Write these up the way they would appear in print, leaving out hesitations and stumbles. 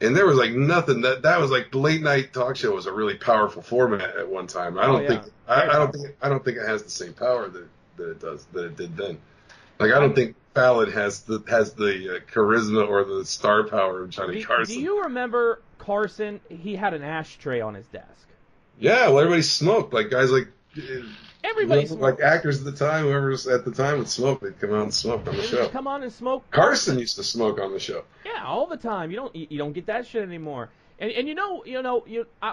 And there was like nothing that was like the late night talk show was a really powerful format at one time. I don't think it has the same power that it did then. Like I don't think Fallon has the charisma or the star power of Johnny Carson. Do you remember Carson? He had an ashtray on his desk. Yeah, well, everybody smoked. Like guys like everybody smoked. Like actors at the time, whoever was at the time would smoke. They'd come out and smoke on the show. Come on and smoke. Carson used to smoke on the show. Yeah, all the time. You don't get that shit anymore. And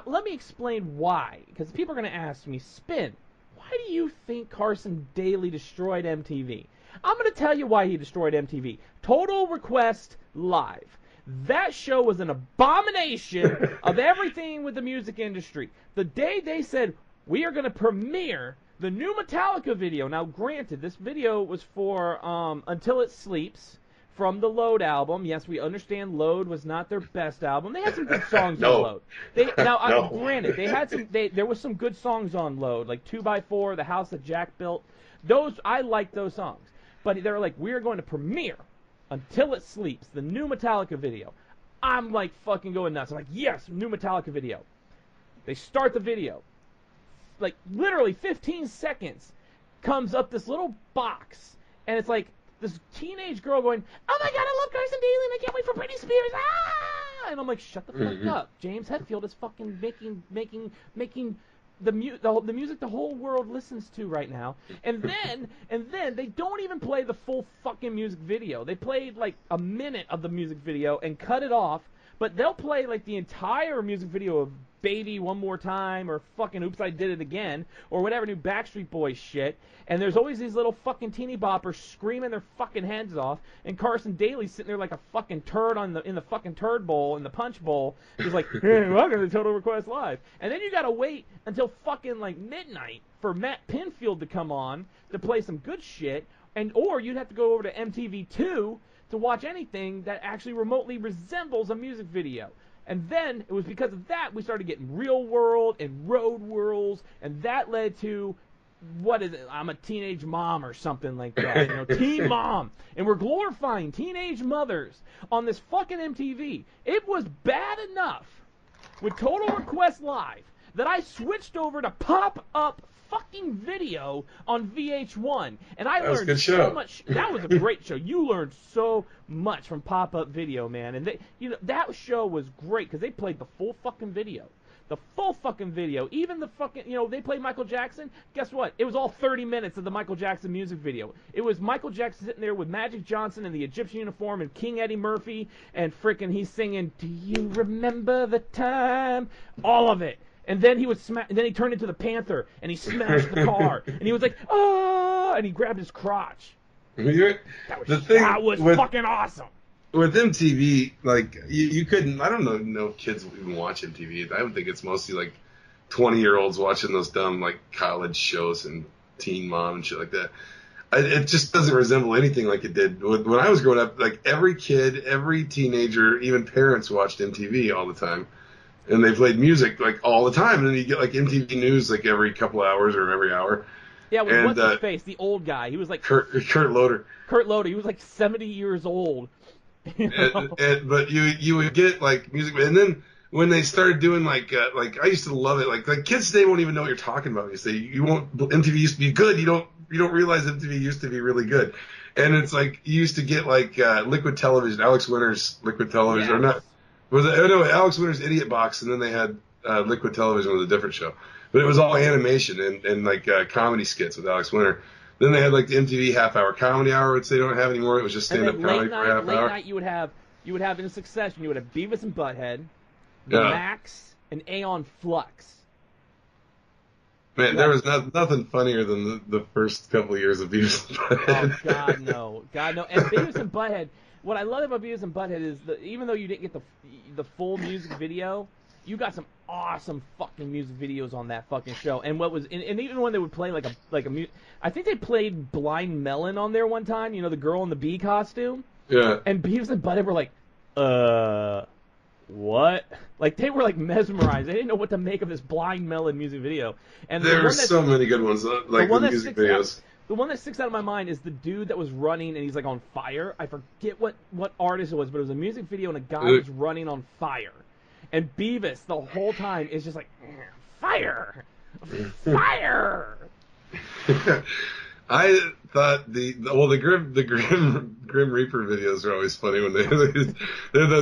let me explain why. Because people are going to ask me, Spin, why do you think Carson Daly destroyed MTV? I'm going to tell you why he destroyed MTV. Total Request Live. That show was an abomination of everything with the music industry. The day they said, we are going to premiere the new Metallica video. Now, granted, this video was for Until It Sleeps from the Load album. Yes, we understand Load was not their best album. They had some good songs on Load. Granted, they had there was some good songs on Load, like 2x4, The House That Jack Built. I like those songs. But they were like, we are going to premiere Until It Sleeps, the new Metallica video. I'm like fucking going nuts. I'm like, yes, new Metallica video. They start the video. Like literally 15 seconds comes up this little box, and it's like this teenage girl going, oh my god, I love Carson Daly and I can't wait for Britney Spears. Ah! And I'm like, shut the fuck up. James Hetfield is fucking making the music the whole world listens to right now. And then they don't even play the full fucking music video. They played like a minute of the music video and cut it off, but they'll play like the entire music video of Baby One More Time or fucking Oops I Did It Again or whatever new Backstreet Boys shit. And there's always these little fucking teeny boppers screaming their fucking heads off, and Carson Daly's sitting there like a fucking turd in the fucking turd bowl, in the punch bowl. He's like, hey, welcome to Total Request Live. And then you gotta wait until fucking like midnight for Matt Pinfield to come on to play some good shit, or you'd have to go over to MTV2 to watch anything that actually remotely resembles a music video. And then it was because of that we started getting Real World and Road Worlds, and that led to, what is it? I'm a teenage mom or something like that. Teen Mom. And we're glorifying teenage mothers on this fucking MTV. It was bad enough with Total Request Live that I switched over to pop-up fucking video on VH1, and I learned so much. That was a great show. You learned so much from pop-up video, man. And that show was great because they played the full fucking video. The full fucking video. Even the fucking, they played Michael Jackson. Guess what? It was all 30 minutes of the Michael Jackson music video. It was Michael Jackson sitting there with Magic Johnson in the Egyptian uniform and King Eddie Murphy, and frickin' he's singing, do you remember the time? All of it. And then he would and then he turned into the Panther, and he smashed the car, and he was like, oh, and he grabbed his crotch. That was fucking awesome. With MTV, like, you couldn't, I don't know if kids even watch MTV. I would think it's mostly, like, 20-year-olds watching those dumb, like, college shows and Teen Mom and shit like that. It just doesn't resemble anything like it did. When I was growing up, like, every kid, every teenager, even parents watched MTV all the time. And they played music, like, all the time. And then you get, like, MTV News, like, every couple hours or every hour. Yeah, what's his face? The old guy. He was like... Kurt Loder. Kurt Loder. He was, like, 70 years old. But you would get, like, music. And then when they started doing, like I used to love it. Like kids today won't even know what you're talking about. You say, MTV used to be good. You don't realize MTV used to be really good. And it's like, you used to get, like, Liquid Television, Alex Winter's Liquid Television. Yes. Or not... No, Alex Winter's Idiot Box, and then they had Liquid Television was a different show. But it was all animation and like comedy skits with Alex Winter. Then they had like the MTV half-hour comedy hour, which they don't have anymore. It was just stand-up comedy for half an hour. Late night you would have in succession, you would have Beavis and Butthead, Max, and Aeon Flux. Man, there was nothing funnier than the first couple of years of Beavis and Butthead. Oh, God, no. And Beavis and Butthead... What I love about Beavis and Butthead is even though you didn't get the full music video, you got some awesome fucking music videos on that fucking show. And and even when they would play I think they played Blind Melon on there one time. The girl in the bee costume. Yeah. And Beavis and Butthead were like, what? Like, they were like mesmerized. They didn't know what to make of this Blind Melon music video. And there were so many good ones, like the music videos. The one that sticks out of my mind is the dude that was running and he's like on fire. I forget what artist it was, but it was a music video and a guy was running on fire. And Beavis the whole time is just like, fire, fire. I thought the Grim Reaper videos are always funny when they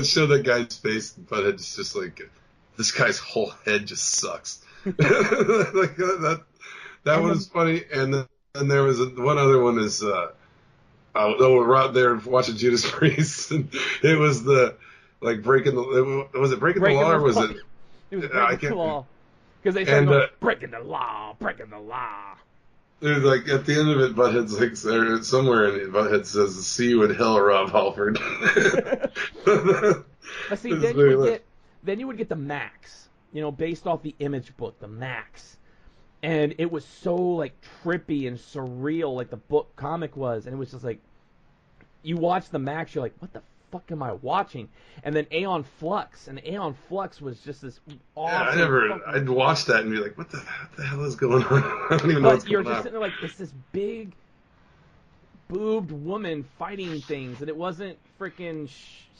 show that guy's face, but it's just like this guy's whole head just sucks. Like that one is funny, and there was one other one is we're out there watching Judas Priest, and it was the like breaking the law or was it? It was breaking the law because they started going, breaking the law. There's like at the end of it, Butthead's like somewhere in it, Butthead says, "See you in hell, Rob Halford." But see, then you would get the Max, based off the Image book, the Max, and it was so like trippy and surreal, like the book comic was, and it was just like you watch the Max, you're like, what the fuck am I watching? And then Aeon Flux, was just this awesome. Yeah, I'd watch that and be like, what the hell is going on? I don't even know what's going on. But you're just sitting there like, it's this big boobed woman fighting things, and it wasn't freaking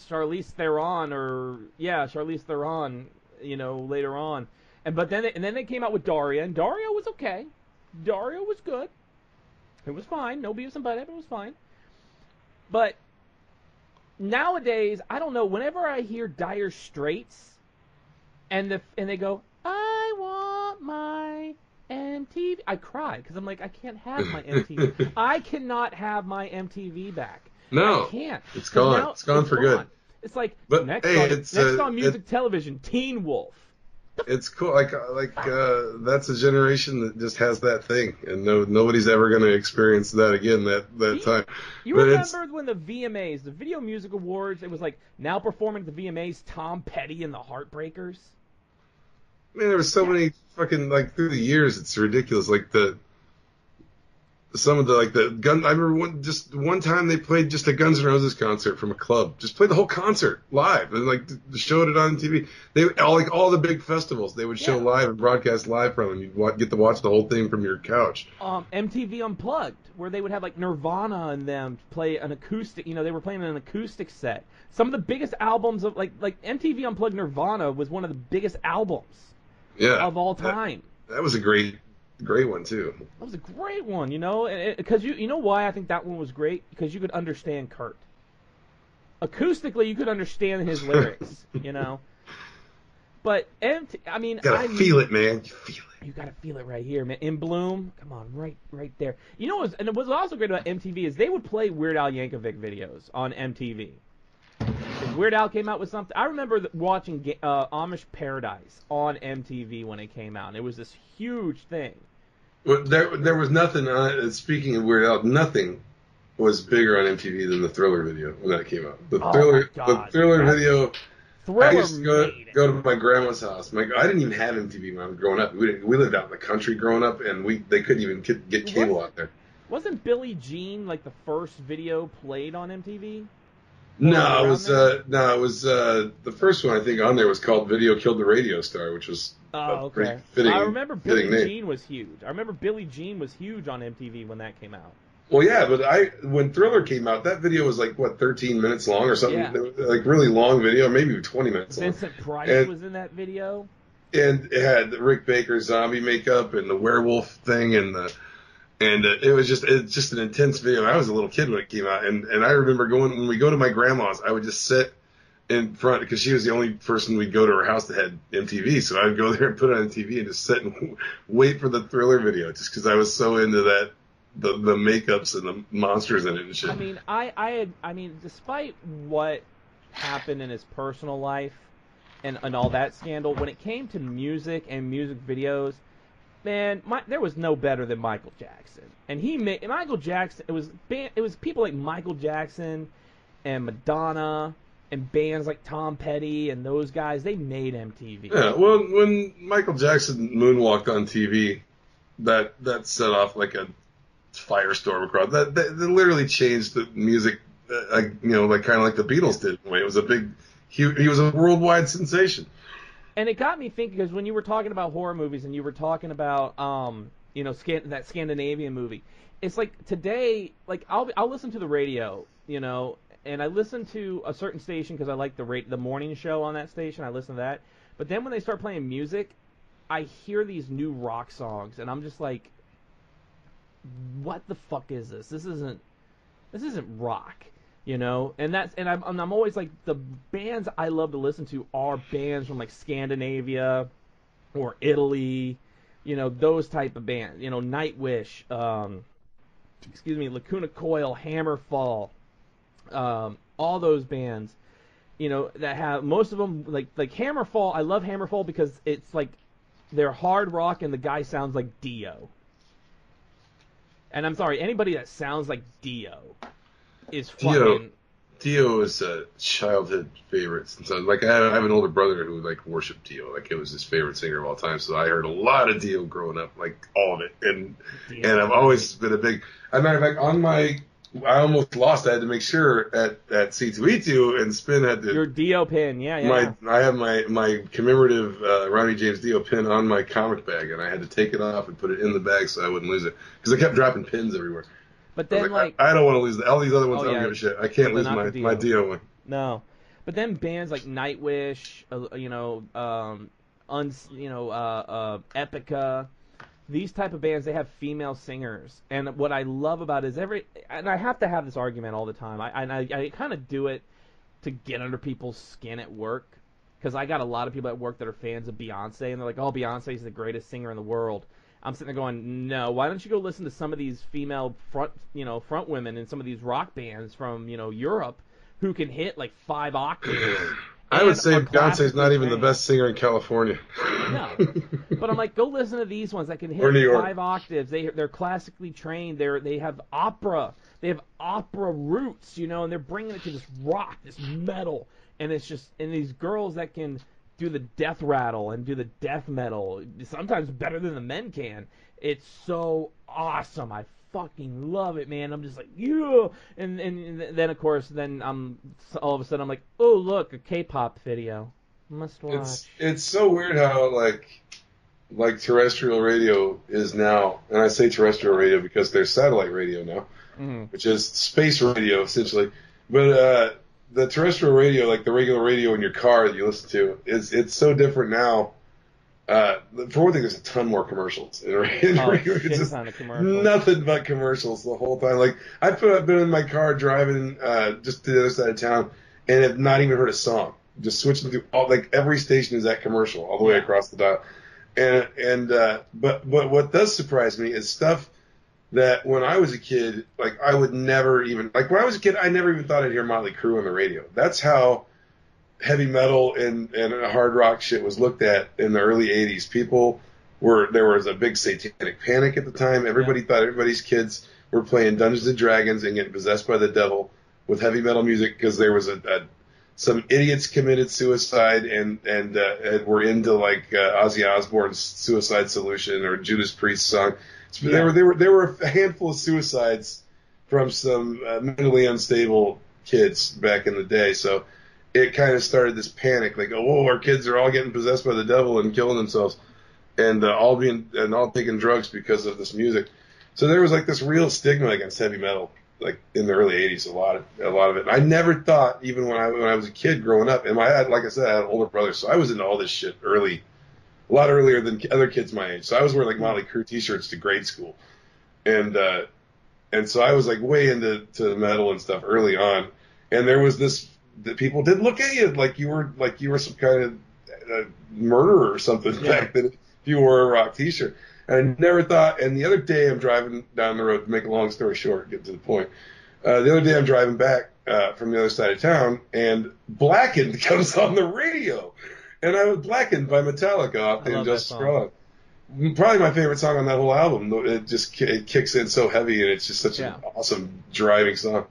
Charlize Theron later on. And then they came out with Daria, and Daria was okay. Daria was good. It was fine. No Beavis and Butthead, but it was fine. But nowadays, I don't know. Whenever I hear Dire Straits, and they go, "I want my MTV," I cry because I'm like, I can't have my MTV. I cannot have my MTV back. No, I can't. It's gone. It's gone for good. It's like next on music television, Teen Wolf. It's cool. Like that's a generation that just has that thing, and nobody's ever going to experience that again. That time. You remember when the VMAs, the Video Music Awards, it was like now performing at the VMAs, Tom Petty and the Heartbreakers. Man, there was so many fucking through the years. It's ridiculous. Like some of the gun. I remember one time they played just a Guns N' Roses concert from a club. Just played the whole concert live and showed it on TV. They all the big festivals they would show live and broadcast live from, and you'd get to watch the whole thing from your couch. MTV Unplugged, where they would have Nirvana and them play an acoustic. They were playing an acoustic set. Some of the biggest albums of like MTV Unplugged Nirvana was one of the biggest albums of all time. That was a great one too. That was a great one, because you know why I think that one was great? Because you could understand Kurt. Acoustically, you could understand his lyrics, But gotta feel it, man. You feel it. You gotta feel it right here, man. In Bloom, come on, right there. And what was also great about MTV is they would play Weird Al Yankovic videos on MTV. If Weird Al came out with something, I remember watching Amish Paradise on MTV when it came out, and it was this huge thing. Well, there was nothing on it. Speaking of Weird Al, nothing was bigger on MTV than the Thriller video when that came out. The Thriller video. I used to go to my grandma's house. I didn't even have MTV when I was growing up. We lived out in the country growing up, and they couldn't even get cable out there. Wasn't Billie Jean the first video played on MTV? No, it was the first one I think on there was called "Video Killed the Radio Star," which was pretty fitting. I remember Billie Jean was huge. I remember Billie Jean was huge on MTV when that came out. Well, yeah, but when Thriller came out, that video was 13 minutes long or something, really long video, maybe 20 minutes long. Vincent Price was in that video, and it had the Rick Baker zombie makeup and the werewolf thing and it was just an intense video. I was a little kid when it came out, and I remember when we go to my grandma's, I would just sit in front because she was the only person we'd go to her house that had MTV. So I'd go there and put it on TV and just sit and wait for the Thriller video, just because I was so into that, the makeups and the monsters in it and shit. I mean, despite what happened in his personal life and all that scandal, when it came to music and music videos, man, there was no better than Michael Jackson, and Michael Jackson. It was people like Michael Jackson and Madonna and bands like Tom Petty and those guys. They made MTV. Yeah, well, when Michael Jackson moonwalked on TV, that set off like a firestorm across. That literally changed the music. Kind of like the Beatles did. It was a big. He was a worldwide sensation. And it got me thinking, because when you were talking about horror movies and you were talking about that Scandinavian movie. It's like today, like I'll listen to the radio, and I listen to a certain station because I like the morning show on that station. I listen to that. But then when they start playing music, I hear these new rock songs, and I'm just like, what the fuck is this? This isn't rock, And I'm always like, the bands I love to listen to are bands from like Scandinavia or Italy, those type of bands. Nightwish, Lacuna Coil, Hammerfall, all those bands, that have, most of them, like Hammerfall. I love Hammerfall because it's like they're hard rock and the guy sounds like Dio. And I'm sorry, anybody that sounds like Dio is fucking... Dio is a childhood favorite. Since I have an older brother who worshipped Dio. Like, it was his favorite singer of all time. So I heard a lot of Dio growing up, like all of it. And I've always been a big... As a matter of fact, I almost lost. I had to make sure at C2E2, and Spin had your Dio pin. Yeah. I have my commemorative Ronnie James Dio pin on my comic bag, and I had to take it off and put it in the bag so I wouldn't lose it, because I kept dropping pins everywhere. But then, I don't want to lose all these other ones. I don't give a shit. I can't lose my Dio one. No, but then bands like Nightwish, Epica, these type of bands, they have female singers, and what I love about it is and I have to have this argument all the time. I kind of do it to get under people's skin at work, because I got a lot of people at work that are fans of Beyonce, and they're like, "Oh, Beyonce's the greatest singer in the world." I'm sitting there going, no, why don't you go listen to some of these female front women in some of these rock bands from, Europe, who can hit like 5 octaves. I would say Beyonce's not even the best singer in California. No. But I'm like, go listen to these ones that can hit 5 octaves. They're classically trained. They have opera. They have opera roots, and they're bringing it to this rock, this metal. And it's just, and these girls that can do the death rattle and do the death metal, sometimes better than the men can. It's so awesome. I fucking love it, man. I'm just like, yeah. And then of course, all of a sudden I'm like, oh look, a K-pop video. Must watch. It's so weird how like terrestrial radio is now, and I say terrestrial radio because there's satellite radio now, which is space radio essentially. But the terrestrial radio, like the regular radio in your car that you listen to, it's so different now. For one thing, there's a ton more commercials. It's just nothing but commercials the whole time. Like, I've been in my car driving just to the other side of town and have not even heard a song. Just switching through every station is that commercial all the way across the dial. But what does surprise me is stuff that when I was a kid, I would never even, when I was a kid, I never even thought I'd hear Motley Crue on the radio. That's how heavy metal and hard rock shit was looked at in the early 80s. There was a big satanic panic at the time. Everybody thought everybody's kids were playing Dungeons and Dragons and getting possessed by the devil with heavy metal music, because there was some idiots committed suicide and were into Ozzy Osbourne's Suicide Solution or Judas Priest's song. So there were a handful of suicides from some mentally unstable kids back in the day. So it kind of started this panic, our kids are all getting possessed by the devil and killing themselves, and all taking drugs because of this music. So there was this real stigma against heavy metal, in the early 80s, a lot of it. I never thought, even when I was a kid growing up, and I had an older brother, so I was into all this shit early, a lot earlier than other kids my age. So I was wearing Motley Crue t-shirts to grade school, and so I was way into metal and stuff early on. And there was this, that people did look at you like you were some kind of murderer or something back then if you wore a rock t-shirt. And I never thought. And the other day I'm driving down the road, to make a long story short, get to the point. The other day I'm driving back from the other side of town, and Blackened comes on the radio. And I was Blackened by Metallica off the Injustice for All. Probably my favorite song on that whole album. It kicks in so heavy, and it's just such an awesome driving song.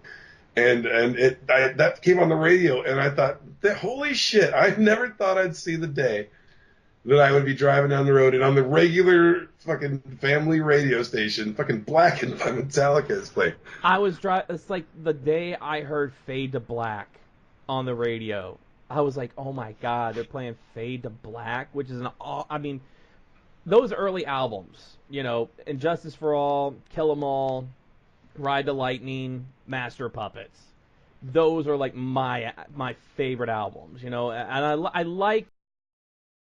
And that came on the radio, and I thought, holy shit, I never thought I'd see the day that I would be driving down the road and on the regular fucking family radio station, fucking Blackened by Metallica is playing. It's like the day I heard Fade to Black on the radio. I was like, oh my god, they're playing Fade to Black, which is those early albums, Injustice for All, Kill 'Em All, Ride the Lightning, Master of Puppets. Those are like my favorite albums, and I like